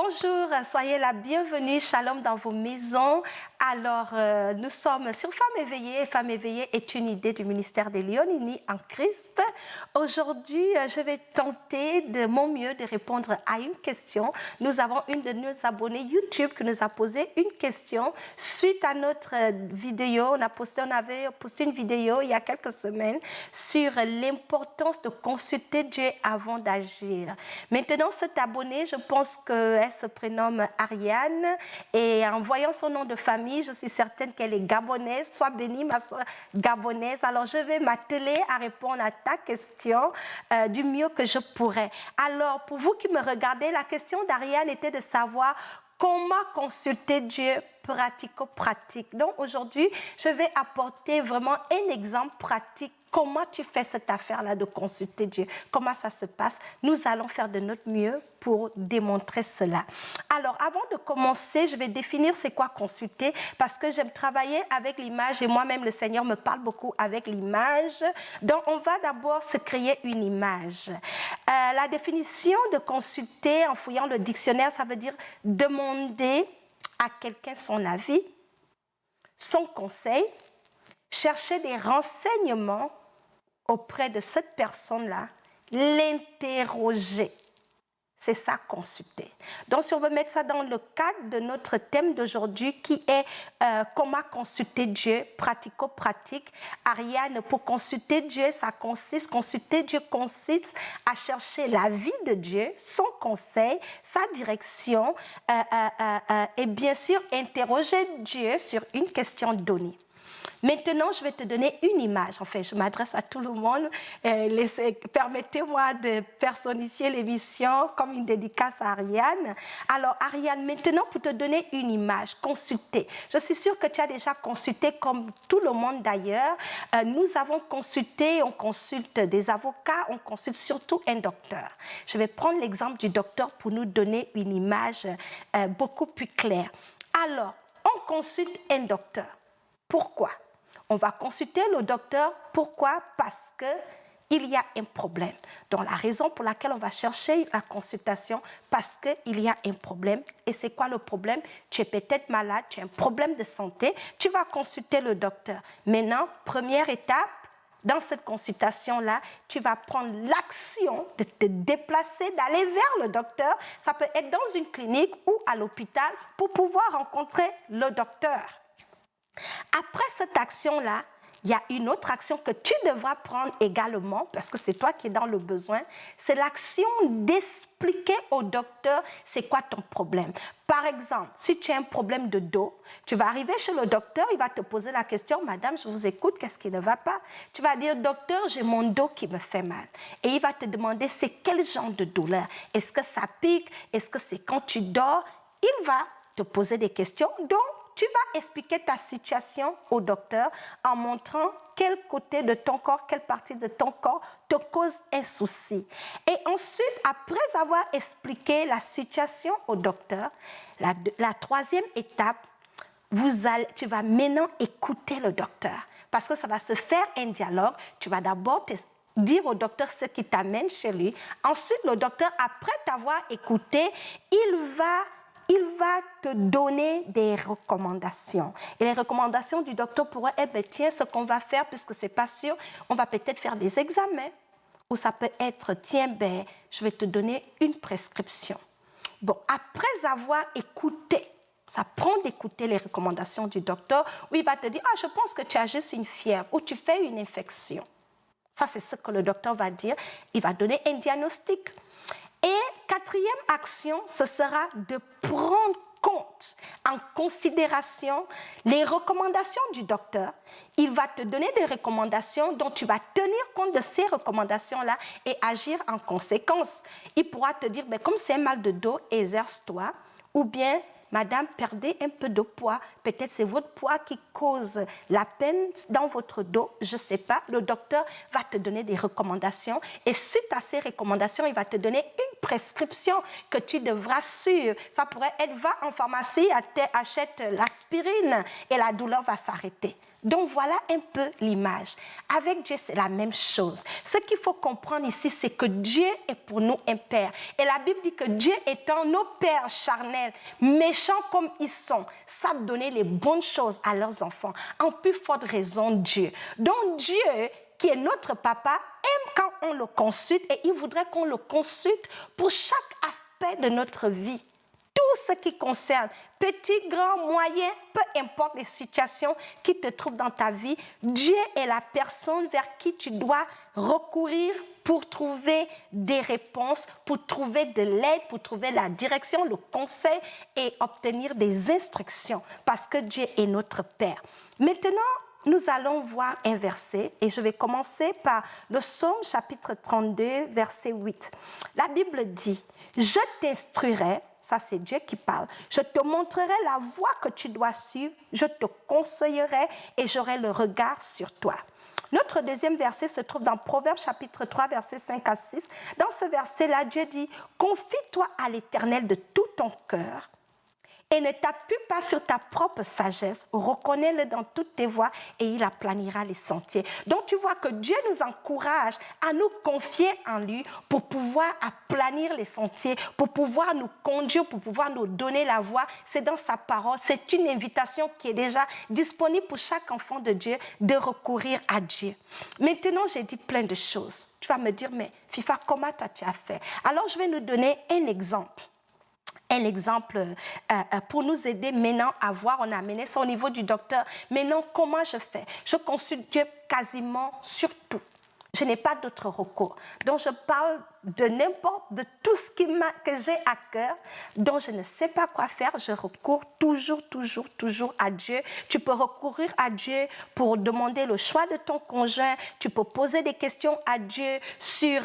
Bonjour, soyez la bienvenue, shalom dans vos maisons. Alors, nous sommes sur Femmes éveillées. Femmes éveillées est une idée du ministère des Léonie en Christ. Aujourd'hui, je vais tenter de mon mieux de répondre à une question. Nous avons une de nos abonnés YouTube qui nous a posé une question suite à notre vidéo. On avait posté une vidéo il y a quelques semaines sur l'importance de consulter Dieu avant d'agir. Maintenant, cet abonné, je pense qu'elle se prénomme Ariane et en voyant son nom de famille, je suis certaine qu'elle est gabonaise. Sois bénie, ma soeur gabonaise. Alors, je vais m'atteler à répondre à ta question du mieux que je pourrai. Alors, pour vous qui me regardez, la question d'Ariane était de savoir comment consulter Dieu pratico-pratique. Donc, aujourd'hui, je vais apporter vraiment un exemple pratique. Comment tu fais cette affaire-là de consulter Dieu? Comment ça se passe? Nous allons faire de notre mieux pour démontrer cela. Alors, avant de commencer, je vais définir c'est quoi consulter parce que j'aime travailler avec l'image et moi-même, le Seigneur me parle beaucoup avec l'image. Donc, on va d'abord se créer une image. La définition de consulter en fouillant le dictionnaire, ça veut dire demander à quelqu'un son avis, son conseil, chercher des renseignements auprès de cette personne-là, l'interroger. C'est ça, consulter. Donc, si on veut mettre ça dans le cadre de notre thème d'aujourd'hui, qui est comment consulter Dieu, pratico-pratique. Ariane, pour consulter Dieu, consulter Dieu consiste à chercher la vie de Dieu, son conseil, sa direction, et bien sûr, interroger Dieu sur une question donnée. Maintenant, je vais te donner une image. En fait, je m'adresse à tout le monde. Permettez-moi de personnifier l'émission comme une dédicace à Ariane. Alors, Ariane, maintenant, pour te donner une image, consulter. Je suis sûre que tu as déjà consulté, comme tout le monde d'ailleurs. Nous avons consulté, on consulte des avocats, on consulte surtout un docteur. Je vais prendre l'exemple du docteur pour nous donner une image beaucoup plus claire. Alors, on consulte un docteur. Pourquoi? On va consulter le docteur. Pourquoi? Parce qu'il y a un problème. Donc, la raison pour laquelle on va chercher la consultation, parce qu'il y a un problème. Et c'est quoi le problème? Tu es peut-être malade, tu as un problème de santé, tu vas consulter le docteur. Maintenant, première étape, dans cette consultation-là, tu vas prendre l'action de te déplacer, d'aller vers le docteur. Ça peut être dans une clinique ou à l'hôpital pour pouvoir rencontrer le docteur. Après cette action-là, il y a une autre action que tu devras prendre également, parce que c'est toi qui es dans le besoin, c'est l'action d'expliquer au docteur c'est quoi ton problème. Par exemple, si tu as un problème de dos, tu vas arriver chez le docteur, il va te poser la question, madame, je vous écoute, qu'est-ce qui ne va pas? Tu vas dire, docteur, j'ai mon dos qui me fait mal. Et il va te demander, c'est quel genre de douleur? Est-ce que ça pique? Est-ce que c'est quand tu dors? Il va te poser des questions, donc tu vas expliquer ta situation au docteur en montrant quel côté de ton corps, quelle partie de ton corps te cause un souci. Et ensuite, après avoir expliqué la situation au docteur, la troisième étape, tu vas maintenant écouter le docteur. Parce que ça va se faire un dialogue. Tu vas d'abord dire au docteur ce qui t'amène chez lui. Ensuite, le docteur, après t'avoir écouté, il va te donner des recommandations. Et les recommandations du docteur pourraient être, tiens, ce qu'on va faire, puisque ce n'est pas sûr, on va peut-être faire des examens. Ou ça peut être, tiens, je vais te donner une prescription. Bon, après avoir écouté, ça prend d'écouter les recommandations du docteur, où il va te dire, je pense que tu as juste une fièvre, ou tu fais une infection. Ça, c'est ce que le docteur va dire. Il va donner un diagnostic. Et quatrième action, ce sera de prendre compte, en considération, les recommandations du docteur. Il va te donner des recommandations dont tu vas tenir compte de ces recommandations-là et agir en conséquence. Il pourra te dire, comme c'est un mal de dos, exerce-toi, ou bien, madame, perdez un peu de poids. Peut-être c'est votre poids qui cause la peine dans votre dos. Je ne sais pas. Le docteur va te donner des recommandations. Et suite à ces recommandations, il va te donner une prescription que tu devras suivre. Ça pourrait être, va en pharmacie, achète l'aspirine et la douleur va s'arrêter. Donc voilà un peu l'image. Avec Dieu, c'est la même chose. Ce qu'il faut comprendre ici, c'est que Dieu est pour nous un Père. Et la Bible dit que Dieu étant nos pères charnels, méchants comme ils sont, savent donner les bonnes choses à leurs enfants. En plus forte raison, Dieu. Donc Dieu, qui est notre papa, aime quand on le consulte et il voudrait qu'on le consulte pour chaque aspect de notre vie. Tout ce qui concerne, petit, grand, moyen, peu importe les situations qui te trouvent dans ta vie, Dieu est la personne vers qui tu dois recourir pour trouver des réponses, pour trouver de l'aide, pour trouver la direction, le conseil et obtenir des instructions, parce que Dieu est notre Père. Maintenant, nous allons voir un verset et je vais commencer par le Psaume chapitre 32, verset 8. La Bible dit, « Je t'instruirai » ça c'est Dieu qui parle. Je te montrerai la voie que tu dois suivre, je te conseillerai et j'aurai le regard sur toi. Notre deuxième verset se trouve dans Proverbes chapitre 3, versets 5 à 6. Dans ce verset-là, Dieu dit, « Confie-toi à l'Éternel de tout ton cœur et ne t'appuie pas sur ta propre sagesse, reconnais-le dans toutes tes voies et il aplanira les sentiers. » Donc tu vois que Dieu nous encourage à nous confier en lui pour pouvoir aplanir les sentiers, pour pouvoir nous conduire, pour pouvoir nous donner la voie. C'est dans sa parole, c'est une invitation qui est déjà disponible pour chaque enfant de Dieu de recourir à Dieu. Maintenant, j'ai dit plein de choses. Tu vas me dire, mais Fifa, comment toi tu as fait? Alors je vais nous donner un exemple. Un exemple pour nous aider maintenant à voir, on a amené ça au niveau du docteur. Maintenant, comment je fais? Je consulte Dieu quasiment sur tout. Je n'ai pas d'autre recours. Donc, je parle de n'importe, de tout ce que j'ai à cœur, dont je ne sais pas quoi faire. Je recours toujours à Dieu. Tu peux recourir à Dieu pour demander le choix de ton conjoint. Tu peux poser des questions à Dieu sur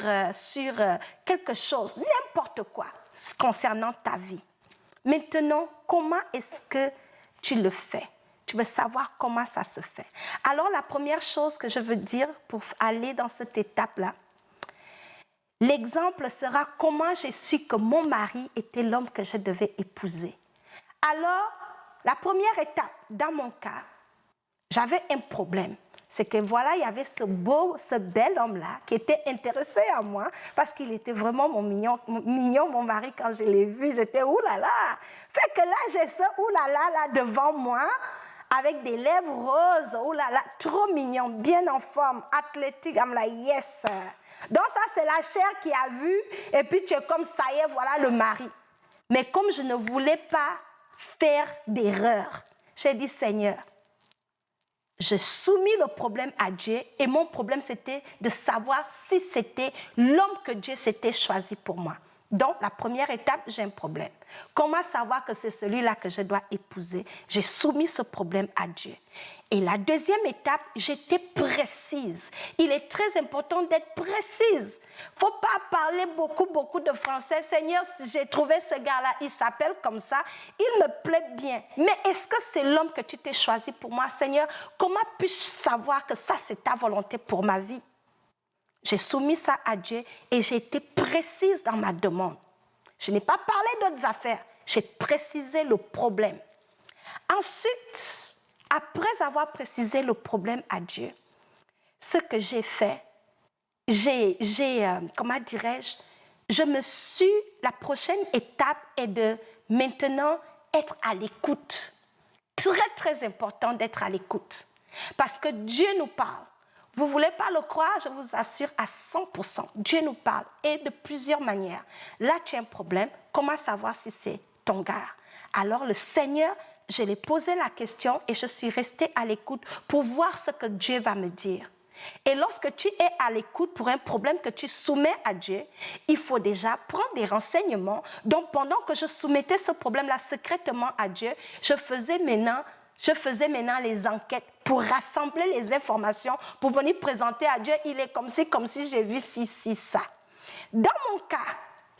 quelque chose, n'importe quoi concernant ta vie. Maintenant, comment est-ce que tu le fais? Tu veux savoir comment ça se fait. Alors, la première chose que je veux dire pour aller dans cette étape-là, l'exemple sera comment j'ai su que mon mari était l'homme que je devais épouser. Alors, la première étape, dans mon cas, j'avais un problème. C'est que voilà, il y avait ce bel homme-là qui était intéressé à moi parce qu'il était vraiment mignon, mon mari, quand je l'ai vu, j'étais oulala. Fait que là, j'ai ce oulala là devant moi avec des lèvres roses, oulala, trop mignon, bien en forme, athlétique. I'm like, yes. Donc ça, c'est la chair qui a vu et puis tu es comme ça y est, voilà le mari. Mais comme je ne voulais pas faire d'erreur, j'ai dit, Seigneur, je soumis le problème à Dieu et mon problème c'était de savoir si c'était l'homme que Dieu s'était choisi pour moi. Donc la première étape, j'ai un problème. Comment savoir que c'est celui-là que je dois épouser? J'ai soumis ce problème à Dieu. Et la deuxième étape, j'étais précise. Il est très important d'être précise. Il ne faut pas parler beaucoup de français. Seigneur, j'ai trouvé ce gars-là, il s'appelle comme ça, il me plaît bien. Mais est-ce que c'est l'homme que tu t'es choisi pour moi? Seigneur, comment puis-je savoir que ça, c'est ta volonté pour ma vie? J'ai soumis ça à Dieu et j'ai été précise dans ma demande. Je n'ai pas parlé d'autres affaires, j'ai précisé le problème. Ensuite, après avoir précisé le problème à Dieu, ce que j'ai fait, comment dirais-je, la prochaine étape est de maintenant être à l'écoute. Très important d'être à l'écoute. Parce que Dieu nous parle. Vous ne voulez pas le croire, je vous assure à 100%. Dieu nous parle et de plusieurs manières. Là, tu as un problème. Comment savoir si c'est ton gars? Alors, le Seigneur, je lui ai posé la question et je suis restée à l'écoute pour voir ce que Dieu va me dire. Et lorsque tu es à l'écoute pour un problème que tu soumets à Dieu, il faut déjà prendre des renseignements. Donc, pendant que je soumettais ce problème-là secrètement à Dieu, je faisais maintenant les enquêtes pour rassembler les informations, pour venir présenter à Dieu, il est comme si j'ai vu ci, ça. Dans mon cas,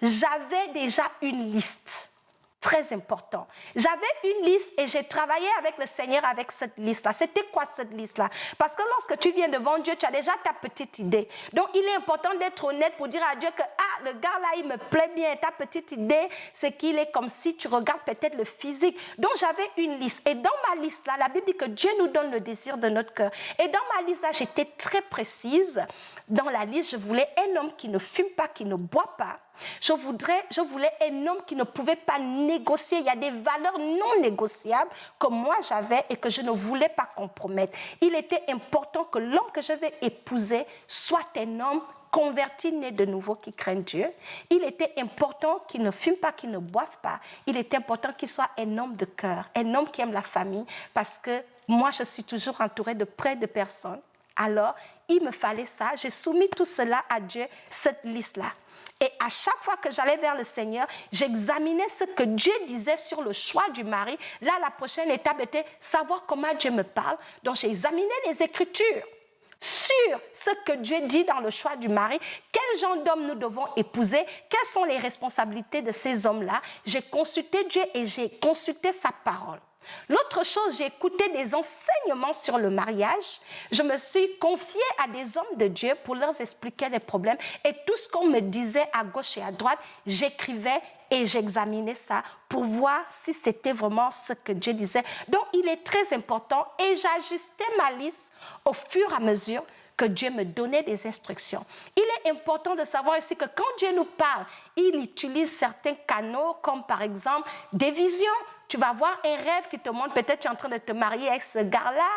j'avais déjà une liste. Très important. J'avais une liste et j'ai travaillé avec le Seigneur avec cette liste-là. C'était quoi cette liste-là? Parce que lorsque tu viens devant Dieu, tu as déjà ta petite idée. Donc, il est important d'être honnête pour dire à Dieu que le gars-là, il me plaît bien. Ta petite idée, c'est qu'il est comme si tu regardes peut-être le physique. Donc, j'avais une liste. Et dans ma liste-là, la Bible dit que Dieu nous donne le désir de notre cœur. Et dans ma liste-là, j'étais très précise. Dans la liste, je voulais un homme qui ne fume pas, qui ne boit pas. Je voulais un homme qui ne pouvait pas négocier. Il y a des valeurs non négociables que moi j'avais et que je ne voulais pas compromettre. Il était important que l'homme que je vais épouser soit un homme converti, né de nouveau, qui craigne Dieu. Il était important qu'il ne fume pas, qu'il ne boive pas. Il était important qu'il soit un homme de cœur, un homme qui aime la famille, parce que moi je suis toujours entourée de près de personnes. Alors, il me fallait ça. J'ai soumis tout cela à Dieu, cette liste-là. Et à chaque fois que j'allais vers le Seigneur, j'examinais ce que Dieu disait sur le choix du mari. Là, la prochaine étape était savoir comment Dieu me parle. Donc, j'ai examiné les Écritures sur ce que Dieu dit dans le choix du mari. Quel genre d'homme nous devons épouser? Quelles sont les responsabilités de ces hommes-là? J'ai consulté Dieu et j'ai consulté sa parole. L'autre chose, j'ai écouté des enseignements sur le mariage. Je me suis confiée à des hommes de Dieu pour leur expliquer les problèmes. Et tout ce qu'on me disait à gauche et à droite, j'écrivais et j'examinais ça pour voir si c'était vraiment ce que Dieu disait. Donc, il est très important et j'ajustais ma liste au fur et à mesure que Dieu me donnait des instructions. Il est important de savoir ici que quand Dieu nous parle, il utilise certains canaux comme par exemple des visions. Tu vas voir un rêve qui te montre, peut-être tu es en train de te marier avec ce gars-là.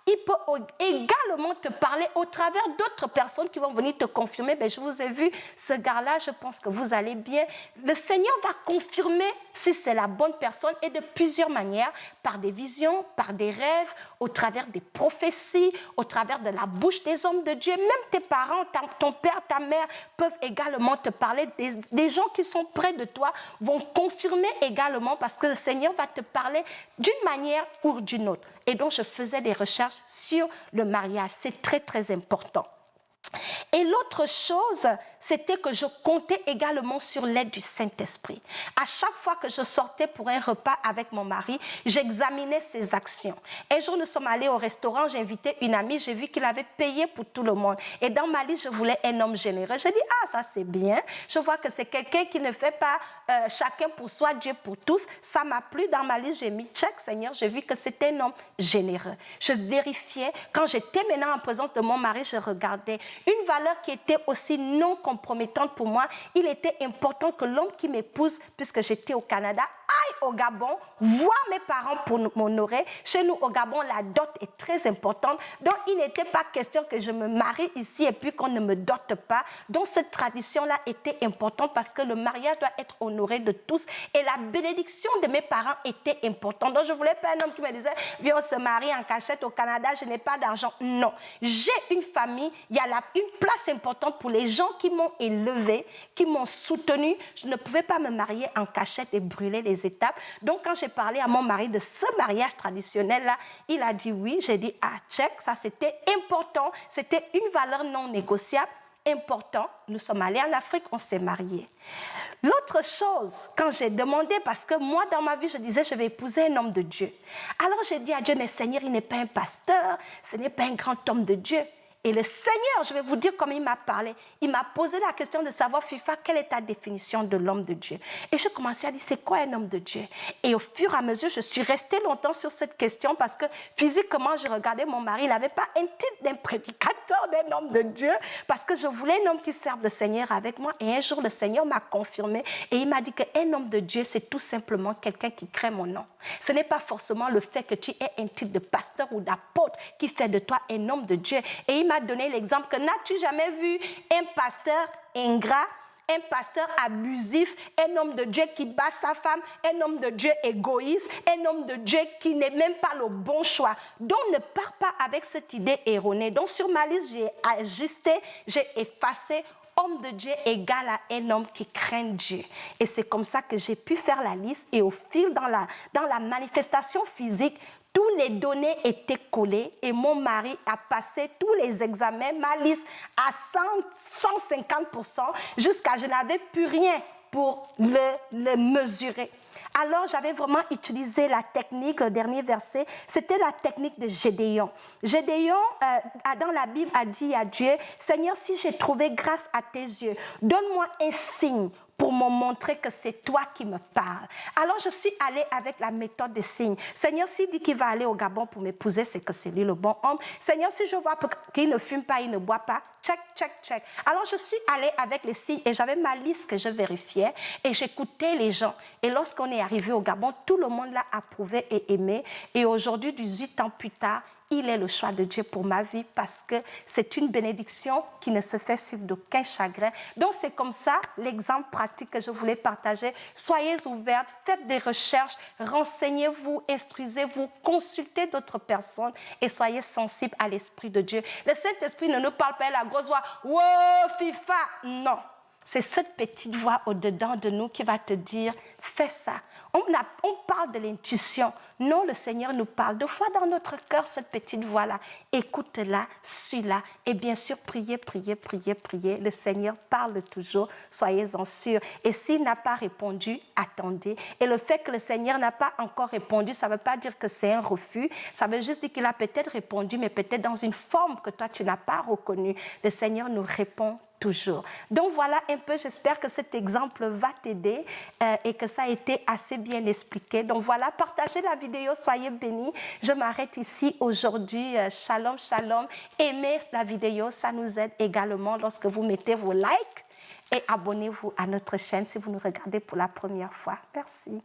Il peut également te parler au travers d'autres personnes qui vont venir te confirmer. Ben, je vous ai vu, ce gars-là, je pense que vous allez bien. Le Seigneur va confirmer si c'est la bonne personne et de plusieurs manières, par des visions, par des rêves, au travers des prophéties, au travers de la bouche des hommes de Dieu. Même tes parents, ton père, ta mère peuvent également te parler. Des gens qui sont près de toi vont confirmer également parce que le Seigneur va te parler d'une manière ou d'une autre. Et donc, je faisais des recherches sur le mariage. C'est très, très important. Et l'autre chose, c'était que je comptais également sur l'aide du Saint-Esprit. À chaque fois que je sortais pour un repas avec mon mari, j'examinais ses actions. Un jour, nous sommes allés au restaurant, j'ai invité une amie, j'ai vu qu'il avait payé pour tout le monde. Et dans ma liste, je voulais un homme généreux. J'ai dit, ça c'est bien. Je vois que c'est quelqu'un qui ne fait pas chacun pour soi, Dieu pour tous. Ça m'a plu. Dans ma liste, j'ai mis check, Seigneur. J'ai vu que c'était un homme généreux. Je vérifiais. Quand j'étais maintenant en présence de mon mari, je regardais. Une valeur qui était aussi non compromettante pour moi, il était important que l'homme qui m'épouse, puisque j'étais au Canada, aille au Gabon, voir mes parents pour m'honorer. Chez nous, au Gabon, la dot est très importante. Donc, il n'était pas question que je me marie ici et puis qu'on ne me dote pas. Donc, cette tradition-là était importante parce que le mariage doit être honoré de tous. Et la bénédiction de mes parents était importante. Donc, je ne voulais pas un homme qui me disait, viens, on se marie en cachette au Canada, je n'ai pas d'argent. Non. J'ai une famille, il y a une place importante pour les gens qui m'ont élevée, qui m'ont soutenue. Je ne pouvais pas me marier en cachette et brûler les étapes. Donc, quand j'ai parlé à mon mari de ce mariage traditionnel-là, il a dit oui. J'ai dit, check, ça c'était important. C'était une valeur non négociable, important. Nous sommes allés en Afrique, on s'est mariés. L'autre chose, quand j'ai demandé, parce que moi, dans ma vie, je disais, je vais épouser un homme de Dieu. Alors, j'ai dit à Dieu, mais Seigneur, il n'est pas un pasteur, ce n'est pas un grand homme de Dieu. Et le Seigneur, je vais vous dire comment il m'a parlé. Il m'a posé la question de savoir, Fifa, quelle est ta définition de l'homme de Dieu? Et je commençais à dire, c'est quoi un homme de Dieu? Et au fur et à mesure, je suis restée longtemps sur cette question parce que physiquement, je regardais mon mari. Il n'avait pas un titre d'un prédicateur, d'un homme de Dieu, parce que je voulais un homme qui serve le Seigneur avec moi. Et un jour, le Seigneur m'a confirmé et il m'a dit qu'un homme de Dieu, c'est tout simplement quelqu'un qui crée mon nom. Ce n'est pas forcément le fait que tu aies un titre de pasteur ou d'apôtre qui fait de toi un homme de Dieu. Et il m'a donné l'exemple que n'as-tu jamais vu un pasteur ingrat, un pasteur abusif, un homme de Dieu qui bat sa femme, un homme de Dieu égoïste, un homme de Dieu qui n'est même pas le bon choix. Donc ne pars pas avec cette idée erronée. Donc sur ma liste, j'ai ajusté, j'ai effacé homme de Dieu égale à un homme qui craint Dieu. Et c'est comme ça que j'ai pu faire la liste et au fil dans la manifestation physique, tous les données étaient collées et mon mari a passé tous les examens, ma liste à 150% jusqu'à je n'avais plus rien pour le mesurer. Alors, j'avais vraiment utilisé la technique, le dernier verset, c'était la technique de Gédéon. Gédéon, dans la Bible, a dit à Dieu, Seigneur, si j'ai trouvé grâce à tes yeux, donne-moi un signe pour me montrer que c'est toi qui me parles. Alors, je suis allée avec la méthode des signes. Seigneur, s'il dit qu'il va aller au Gabon pour m'épouser, c'est que c'est lui le bon homme. Seigneur, si je vois qu'il ne fume pas, il ne boit pas, check, check, check. Alors, je suis allée avec les signes et j'avais ma liste que je vérifiais et j'écoutais les gens. Et lorsqu'on est arrivé au Gabon, tout le monde l'a approuvé et aimé. Et aujourd'hui, 18 ans plus tard, il est le choix de Dieu pour ma vie parce que c'est une bénédiction qui ne se fait suivre d'aucun chagrin. Donc, c'est comme ça l'exemple pratique que je voulais partager. Soyez ouverts, faites des recherches, renseignez-vous, instruisez-vous, consultez d'autres personnes et soyez sensibles à l'Esprit de Dieu. Le Saint-Esprit ne nous parle pas à la grosse voix « Wow, FIFA !» Non, c'est cette petite voix au-dedans de nous qui va te dire « Fais ça ». On parle de l'intuition. Non, le Seigneur nous parle. Deux fois dans notre cœur, cette petite voix-là. Écoute-la, suis-la. Et bien sûr, priez, priez, priez, priez. Le Seigneur parle toujours. Soyez-en sûrs. Et s'il n'a pas répondu, attendez. Et le fait que le Seigneur n'a pas encore répondu, ça ne veut pas dire que c'est un refus. Ça veut juste dire qu'il a peut-être répondu, mais peut-être dans une forme que toi, tu n'as pas reconnue. Le Seigneur nous répond toujours. Donc voilà un peu, j'espère que cet exemple va t'aider et que ça a été assez bien expliqué. Donc voilà, partagez la vidéo, soyez bénis. Je m'arrête ici aujourd'hui. Shalom, shalom. Aimez la vidéo, ça nous aide également lorsque vous mettez vos likes et abonnez-vous à notre chaîne si vous nous regardez pour la première fois. Merci.